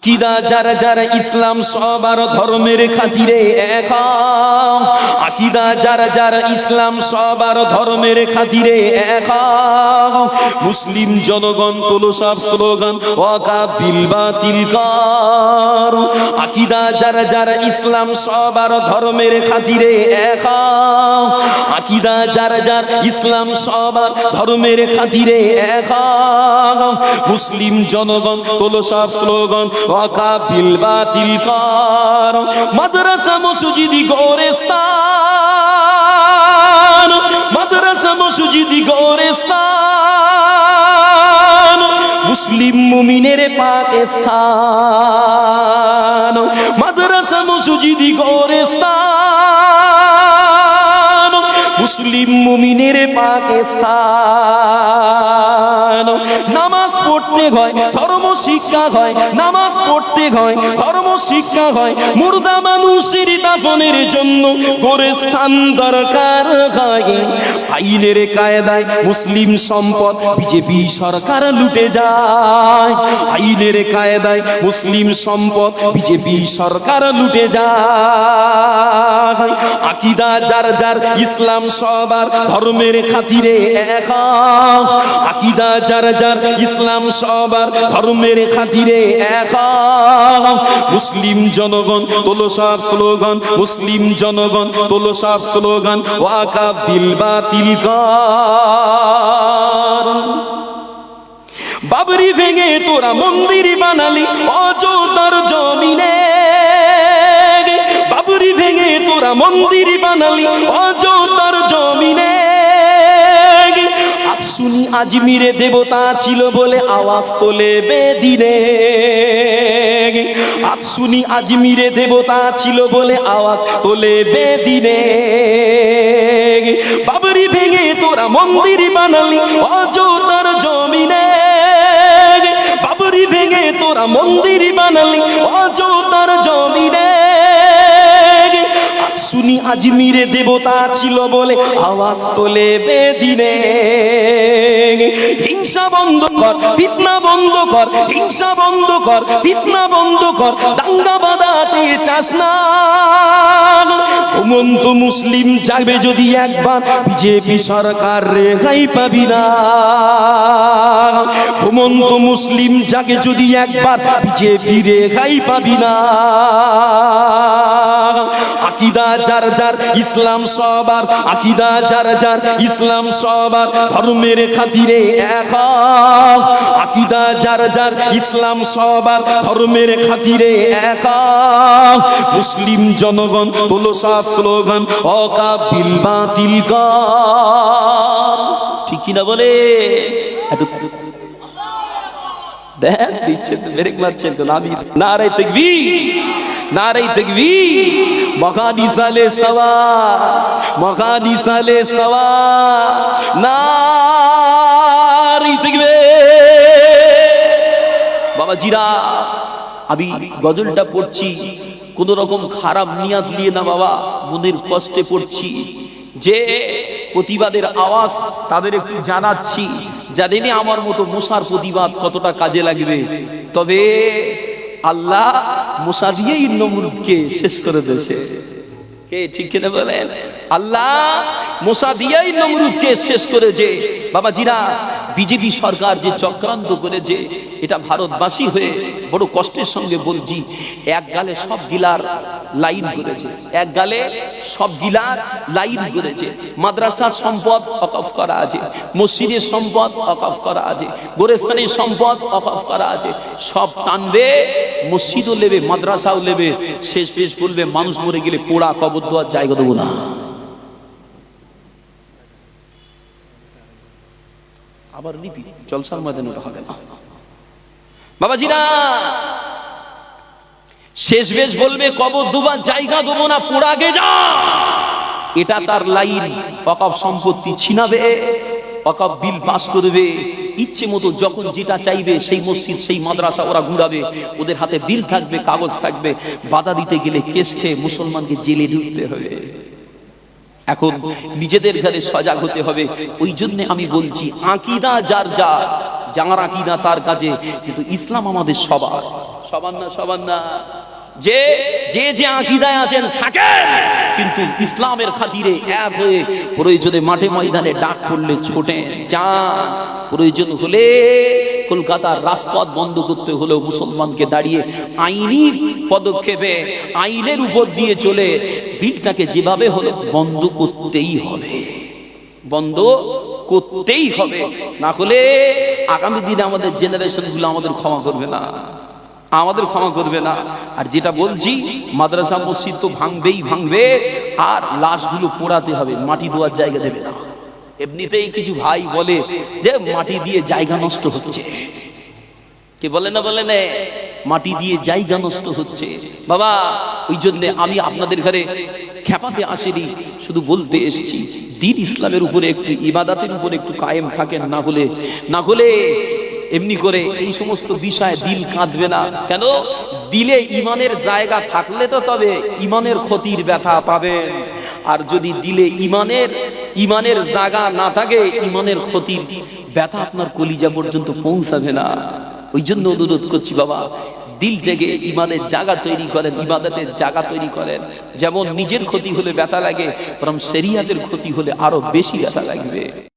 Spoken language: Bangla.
আকিদা যারা যারা ইসলাম সবার ধর্মের খাতিরে এক। আকিদা যারা যারা ইসলাম সবার ধর্মের খাতিরে এক। মুসলিম জনগণ তোলো সব স্লোগান ওয়াকাফ বিল বাতিল কর। আকিদা যারা যারা ইসলাম সবার ধর্মের খাতিরে এক। আকিদা যারা যারা ইসলাম সবার ধর্মের খাতিরে এক। মুসলিম জনগণ তোলো সব স্লোগান ওয়াকাফ বিল বাতিল কর। মাদ্রাসা মসজিদ গোরস্তান, মাদ্রাসা মসজিদ গোরস্তান, মুসলিম মুমিনের পাকিস্তান। মাদ্রাসা মসজিদ গোরস্তান, মুসলিম মুমিনের পাকিস্তান। নামাজ পড়তে হয়, ধর্ম শিক্ষা হয়, নামাজ পড়তে হয়, ধর্ম শিক্ষা হয়। মুর্দা মানুষের দাফনের জন্য গোরস্থান দরকার হয়। আইনের কায়দায় মুসলিম সম্পদ বিজেপি সরকার লুটে যায়। আইনের কায়দায় মুসলিম সম্পদ বিজেপি সরকার লুটে যায়। আকিদা যার যার ইসলাম সবার ধর্মের খাতিরে এক। আকিদা যার যার ইসলাম সবার ধর্মের খাতিরে এক। মুসলিম জনগণ তোলো সব স্লোগান, মুসলিম জনগণ তোলো সব স্লোগান ওয়াকাফ বিল বাতিল কর। বাবরি ভেঙে তোরা মন্দির বানালি অযোধ্যার জমিনে। বাবরি ভেঙে তোরা মন্দির বানালি অযোধ্যার জমিনে। শুনি আজমিরে দেবতা ছিল বলে আওয়াজ তোলে বেদিনে। আজ শুনি আজমিরে দেবতা ছিল বলে আওয়াজ তোলে বেদিনে। বাবরি ভেঙে তোরা মন্দির বানালি অযোধ্যার জমিনে। বাবরি ভেঙে তোরা মন্দির বানালি অযোধ্যার জমিনে। শুনি আজমিরে দেবতা ছিল বলে আওয়াজ তোলে বেদিনে। হিংসা বন্ধ কর, ফিতনা বন্ধ কর, হিংসা বন্ধ কর, ফিতনা বন্ধ কর। দাঙ্গা বাঁধাতে চাস না। ঘুমন্ত মুসলিম যাবে যদি একবার, বিজেপি সরকার রেহাই পাবি না। ঘুমন্ত মুসলিম জাগে যদি একবার, বিজেপি রেহাই পাবি না। আকিদা যার যার ইসলাম সবার, আকিদা যার যার ইসলাম সবার ধর্মের খাতিরে এক। আকিদা যার যার ইসলাম সবার ধর্মের খাতিরে এক। মুসলিম জনগণ তোলো সব স্লোগান ওয়াকাফ বিল বাতিল কর। ঠিক কিনা বলে? দেখ দিচ্ছে ব্রেক মারছেন তো। নামি নারে তাকবীর, নারে তাকবীর। মগানি সালে সওয়া, মগানি সালে সওয়া, নারে তাকবীর। বাবা জিরা, আমি গজলটা পড়ছি কোন রকম খারাপ নিয়াত নিয়ে না বাবা, মনের কষ্টে পড়ছি। যে প্রতিবাদের আওয়াজ তাদের একটু জানাচ্ছি, জানেনি আমার মতো মুসার প্রতিবাদ কতটা কাজে লাগবে। তবে আল্লাহ মুসা দিয়েই নমরুদকে শেষ করে দিয়েছে। কে ঠিক কিনা বলেন? আল্লাহ মুসা দিয়েই নমরুদকে শেষ করেছে। বাবা জিরা, বিজেপি সরকার যে চক্রান্ত করেছে, এটা ভারতবাসী হয়ে বড় কষ্টের সঙ্গে বলছি। এক গালে সব গিলার লাইন করেছে, এক গালে সব গিলার লাইন করেছে। মাদ্রাসার সম্পদ ওয়াকফ করা আছে, মসজিদের সম্পদ ওয়াকফ করা আছে, গোরস্থানের সম্পদ ওয়াকফ করা আছে। সব টানবে, মসজিদও নেবে, মাদ্রাসাও নেবে। শেষ পেশ বলবে মানুষ মরে গেলে পোড়া কবর দেওয়ার জায়গা দেবো না। আবার নিবি জলসার ময়দানে হবে না বাবাজিরা। শেষ বেশ বলবে কবর দুবার জায়গা দেবো না, পোড়াগে যা। এটা তার লাইন। ওয়াকফ সম্পত্তি ছিনাবে, ওয়াকফ বিল পাস করবে, ইচ্ছে মতো যখন যেটা চাইবে সেই মসজিদ সেই মাদ্রাসা ওরা ঘুরাবে। ওদের হাতে বিল থাকবে, কাগজ থাকবে। বাধা দিতে গেলে কেস খেয়ে মুসলমানকে জেলে ঢুকতে হবে। এখন নিজেদের ঘরে সজাগ হতে হবে। ওই জন্য আমি বলছি আকিদা যার যার যার আকীদা তার কাছে, কিন্তু ইসলাম আমাদের সবার। সবার না? সবার না। যে যে যে আকীদায় আছেন থাকেন, কিন্তু ইসলামের খাতিরে এক হয়ে প্রয়োজনে মাঠে ময়দানে ডাক পড়লে ছোটে যান। প্রয়োজন হলে কলকাতার রাজপথ বন্ধ করতে হলেও মুসলমানকে দাঁড়িয়ে আইনি পদক্ষেপে আইনের উপর দিয়ে চলে বিলটাকে যেভাবে হলো বন্ধ করতেই হবে, বন্ধ করতেই হবে। না হলে আগামী দিনে আমাদের জেনারেশন গুলো আমাদের ক্ষমা করবে না, আমাদের ক্ষমা করবে না। আর যেটা বলছি, মাদ্রাসা মসজিদ তো ভাঙবেই ভাঙবে, আর লাশগুলো পোড়াতে হবে, মাটি দেওয়ার জায়গা দেবে না। এমনিতেই কিছু ভাই বলে যে মাটি দিয়ে জায়গা নষ্ট হচ্ছে, কে বলে না? বলে না, মাটি দিয়ে জায়গা নষ্ট হচ্ছে। বাবা, ওই জন্য আমি আপনাদের ঘরে খেপাতে আসেনি, শুধু বলতে এসেছি দ্বীন ইসলামের উপরে একটু, ইবাদতের উপরে একটু কায়েম থাকেন। না হলে এমনি করে এই সমস্ত বিষয়ে দিল কাঁদবে না। কেন? দিলে ইমানের জায়গা থাকলে তো তবে ইমানের ক্ষতির ব্যথা পাবেন। আর যদি দিলে ইমানের জায়গা না থাকে, ইমানের ক্ষতির ব্যথা আপনার কলিজা পর্যন্ত পৌঁছাবে না। ওই জন্য অনুরোধ করছি বাবা, দিল জেগে ইমানের জায়গা তৈরি করেন, ইবাদতের জায়গা তৈরি করেন। যেমন নিজের ক্ষতি হলে ব্যথা লাগে, বরং শরিয়াতের ক্ষতি হলে আরো বেশি ব্যথা লাগবে।